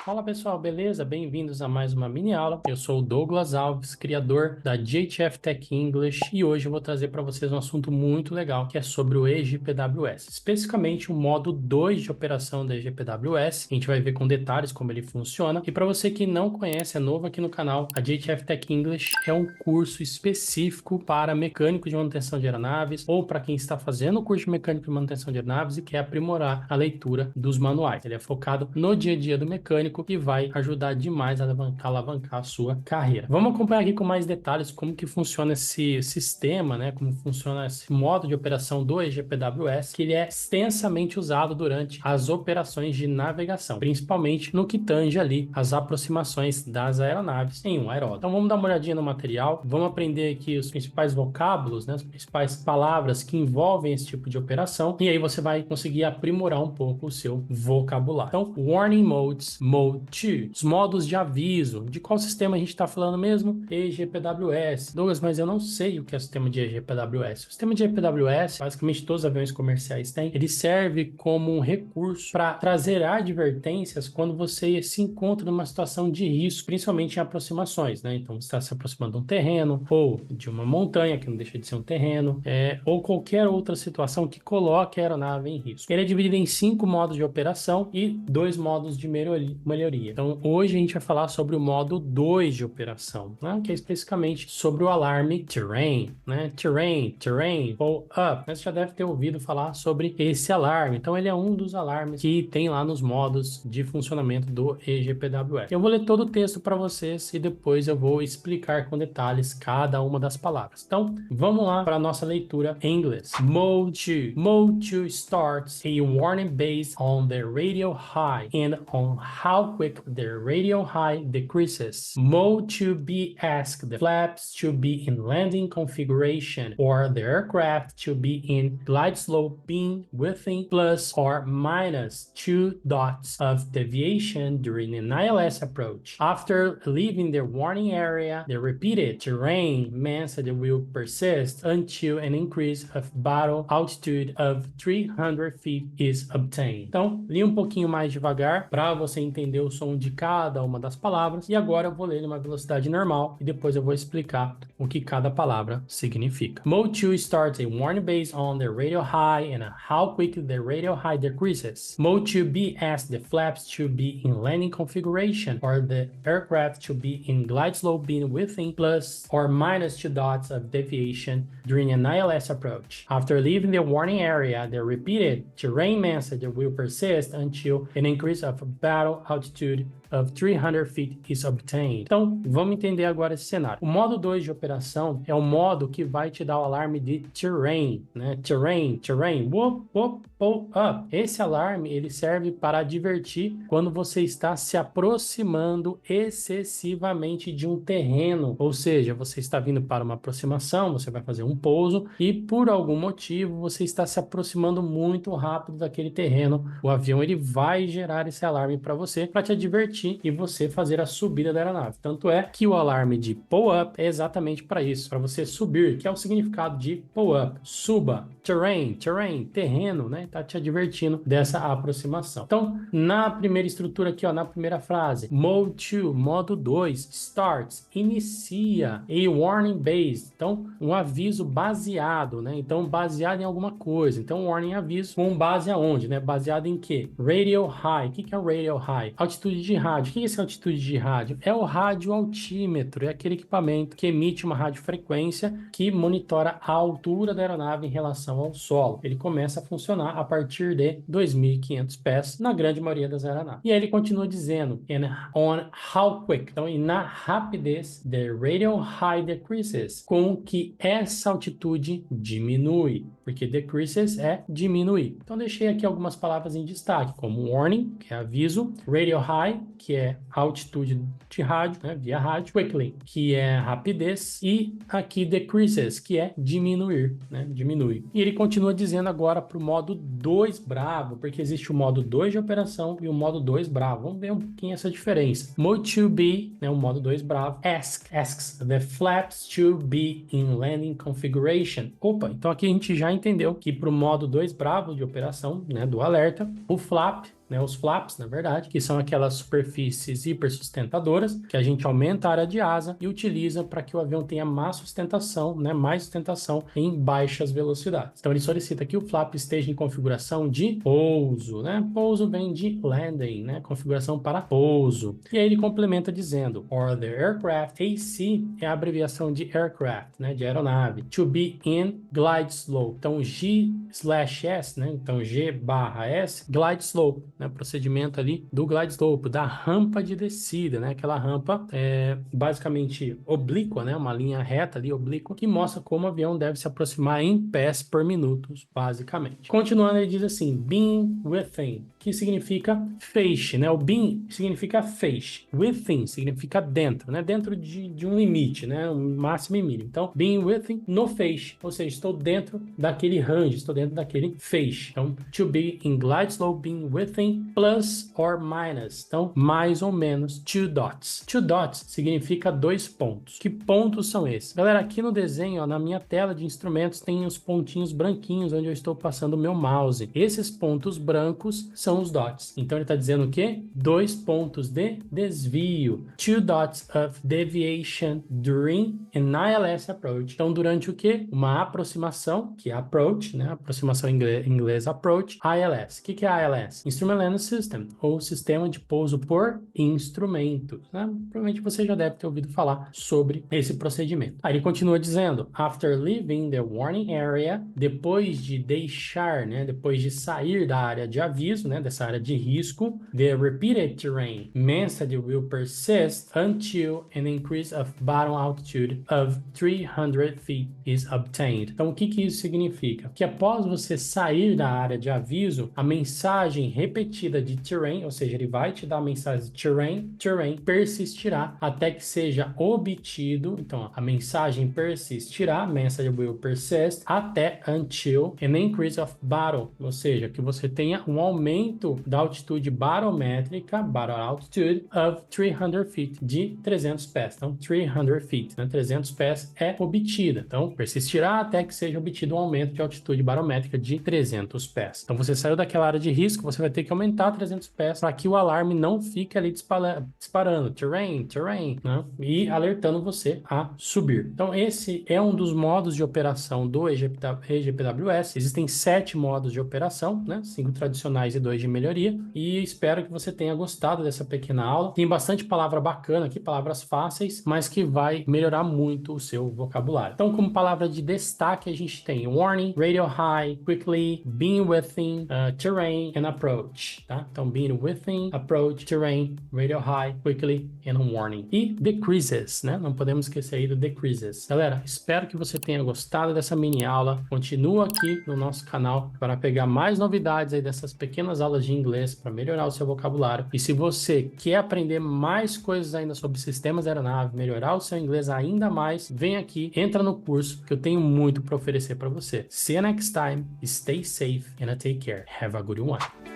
Fala pessoal, beleza? Bem-vindos a mais uma mini aula. Eu sou o Douglas Alves, criador da JHF Tech English, e hoje eu vou trazer para vocês um assunto muito legal, que é sobre o EGPWS, especificamente o modo 2 de operação da EGPWS. A gente vai ver com detalhes como ele funciona. E para você que não conhece, é novo aqui no canal, a JHF Tech English é um curso específico para mecânico de manutenção de aeronaves ou para quem está fazendo o curso de mecânico de manutenção de aeronaves e quer aprimorar a leitura dos manuais. Ele é focado no dia a dia do mecânico e vai ajudar demais a alavancar a sua carreira. Vamos acompanhar aqui com mais detalhes como que funciona esse sistema, né? Como funciona esse modo de operação do EGPWS, que ele é extensamente usado durante as operações de navegação, principalmente no que tange ali as aproximações das aeronaves em um aeródromo. Então vamos dar uma olhadinha no material, vamos aprender aqui os principais vocábulos, né? As principais palavras que envolvem esse tipo de operação, e aí você vai conseguir aprimorar um pouco o seu vocabulário. Então, Warning Modes, Mode 2, os modos de aviso. De qual sistema a gente está falando mesmo? EGPWS. Douglas, mas eu não sei o que é o sistema de EGPWS. O sistema de EGPWS, basicamente todos os aviões comerciais têm, ele serve como um recurso para trazer advertências quando você se encontra numa situação de risco, principalmente em aproximações, né? Então, você está se aproximando de um terreno ou de uma montanha, que não deixa de ser um terreno, ou qualquer outra situação que coloque a aeronave em risco. Ele é dividido em 5 modos de operação e 2 modos de melhoria. Então, hoje a gente vai falar sobre o modo 2 de operação, né? Que é especificamente sobre o alarme Terrain, né? Terrain, pull up. Você já deve ter ouvido falar sobre esse alarme. Então, ele é um dos alarmes que tem lá nos modos de funcionamento do EGPWS. Eu vou ler todo o texto para vocês e depois eu vou explicar com detalhes cada uma das palavras. Então, vamos lá para a nossa leitura em inglês. Mode 2. Mode 2 starts a warning based on the radio high and on how quick the radio high decreases. Mode 2B asks the flaps to be in landing configuration or the aircraft to be in glide slope being within plus or minus 2 dots of deviation during an ILS approach. After leaving the warning area, the repeated terrain message will persist until an increase of battle altitude of 300 feet is obtained. Então, li um pouquinho mais devagar para você entender o som de cada uma das palavras, e agora eu vou ler numa velocidade normal e depois eu vou explicar o que cada palavra significa. Mode 2 starts a warning based on the radio high and how quick the radio high decreases. Mode 2B asks the flaps to be in landing configuration or the aircraft to be in glide slope being within plus or minus 2 dots of deviation during an ILS approach. After leaving the warning area, the repeated terrain message will persist until an increase of battle altitude of 300 feet is obtained. Então, vamos entender agora esse cenário. O modo 2 de operação é o modo que vai te dar o alarme de terrain, né? Terrain, whoop, whoop, pull up. Esse alarme, ele serve para advertir quando você está se aproximando excessivamente de um terreno, ou seja, você está vindo para uma aproximação, você vai fazer um pouso e por algum motivo você está se aproximando muito rápido daquele terreno. O avião, ele vai gerar esse alarme para você, para te advertir e você fazer a subida da aeronave. Tanto é que o alarme de pull up é exatamente para isso, para você subir, que é o significado de pull up, suba, terrain, terreno, né? Tá te advertindo dessa aproximação. Então, na primeira estrutura aqui, ó, na primeira frase, mode 2, modo 2, starts, inicia, a warning based, então um aviso baseado, né? Então, baseado em alguma coisa. Então, warning, aviso, com base aonde, né? Baseado em quê? Radio high. O que é o radio high? Altitude de rádio. O que é essa altitude de rádio? É o rádio altímetro, é aquele equipamento que emite uma radiofrequência que monitora a altura da aeronave em relação ao solo. Ele começa a funcionar a partir de 2.500 pés na grande maioria das aeronaves. E aí ele continua dizendo, and on how quick, então, e na rapidez, the radio high decreases, com que essa altitude diminui, porque decreases é diminuir. Então, deixei aqui algumas palavras em destaque, como warning, que é aviso, radio high, que é altitude de rádio, né, via rádio, quickly, que é rapidez, e aqui decreases, que é diminuir, né, diminui. E ele continua dizendo agora para o modo 2 bravo, porque existe o modo 2 de operação e o modo 2 bravo. Vamos ver um pouquinho essa diferença. Mode 2B, né, o modo 2 bravo, asks the flaps to be in landing configuration. Opa, então aqui a gente já entendeu que para o modo 2 bravo de operação, né, do alerta, o flap né? Os flaps, na verdade, que são aquelas superfícies hipersustentadoras que a gente aumenta a área de asa e utiliza para que o avião tenha mais sustentação, né? Mais sustentação em baixas velocidades. Então ele solicita que o flap esteja em configuração de pouso, né? Pouso vem de landing, né? Configuração para pouso. E aí ele complementa dizendo: or the aircraft, AC é a abreviação de aircraft, né? De aeronave. To be in glide slope. Então G/S, né? Então G/S, glide slope, né? Procedimento ali do glide slope, da rampa de descida, né? Aquela rampa basicamente oblíqua, né? Uma linha reta ali, oblíqua, que mostra como o avião deve se aproximar em pés por minuto, basicamente. Continuando, ele diz assim: being within, que significa feixe, né? O being significa feixe, within significa dentro, né? Dentro de um limite, né? Um máximo e mínimo. Então, being within no feixe, ou seja, estou dentro daquele range, estou dentro daquele feixe. Então, to be in glide slope, being within plus or minus. Então, mais ou menos 2 dots. 2 dots significa 2 pontos. Que pontos são esses? Galera, aqui no desenho, ó, na minha tela de instrumentos, tem os pontinhos branquinhos onde eu estou passando o meu mouse. Esses pontos brancos são os dots. Então, ele está dizendo o quê? 2 pontos de desvio. 2 dots of deviation during an ILS approach. Então, durante o quê? Uma aproximação, que é approach, né? Aproximação em inglês approach. ILS. O que é ILS? Instrument Landing System, ou Sistema de Pouso por Instrumentos, né? Provavelmente você já deve ter ouvido falar sobre esse procedimento. Aí ele continua dizendo: after leaving the warning area, depois de deixar, né? Depois de sair da área de aviso, né? Dessa área de risco, the repeated terrain means that it will persist until an increase of bottom altitude of 300 feet is obtained. Então, o que isso significa? Que após você sair da área de aviso, a mensagem repetida de terrain, ou seja, ele vai te dar a mensagem de terrain persistirá até que seja obtido. Então, a mensagem persistirá, message will persist, até until an increase of bottom, ou seja, que você tenha um aumento da altitude barométrica, bottom altitude, of 300 feet, de 300 pés. Então, 300 feet, né? 300 pés é obtida. Então, persistirá até que seja obtido um aumento de altitude barométrica de 300 pés. Então, você saiu daquela área de risco, você vai ter que aumentar 300 pés para que o alarme não fique ali disparando, terrain, né? E alertando você a subir. Então, esse é um dos modos de operação do EGPWS. Existem 7 modos de operação, né? 5 tradicionais e 2 de melhoria. E espero que você tenha gostado dessa pequena aula. Tem bastante palavra bacana aqui, palavras fáceis, mas que vai melhorar muito o seu vocabulário. Então, como palavra de destaque, a gente tem warning, radio high, quickly, being within, terrain and approach, tá? Então, being within, approach, terrain, radio high, quickly and warning. E decreases, né? Não podemos esquecer aí do decreases. Galera, espero que você tenha gostado dessa mini aula. Continua aqui no nosso canal para pegar mais novidades aí dessas pequenas aulas de inglês para melhorar o seu vocabulário. E se você quer aprender mais coisas ainda sobre sistemas de aeronave, melhorar o seu inglês ainda mais, vem aqui, entra no curso que eu tenho muito para oferecer para você. See you next time, stay safe and take care. Have a good one.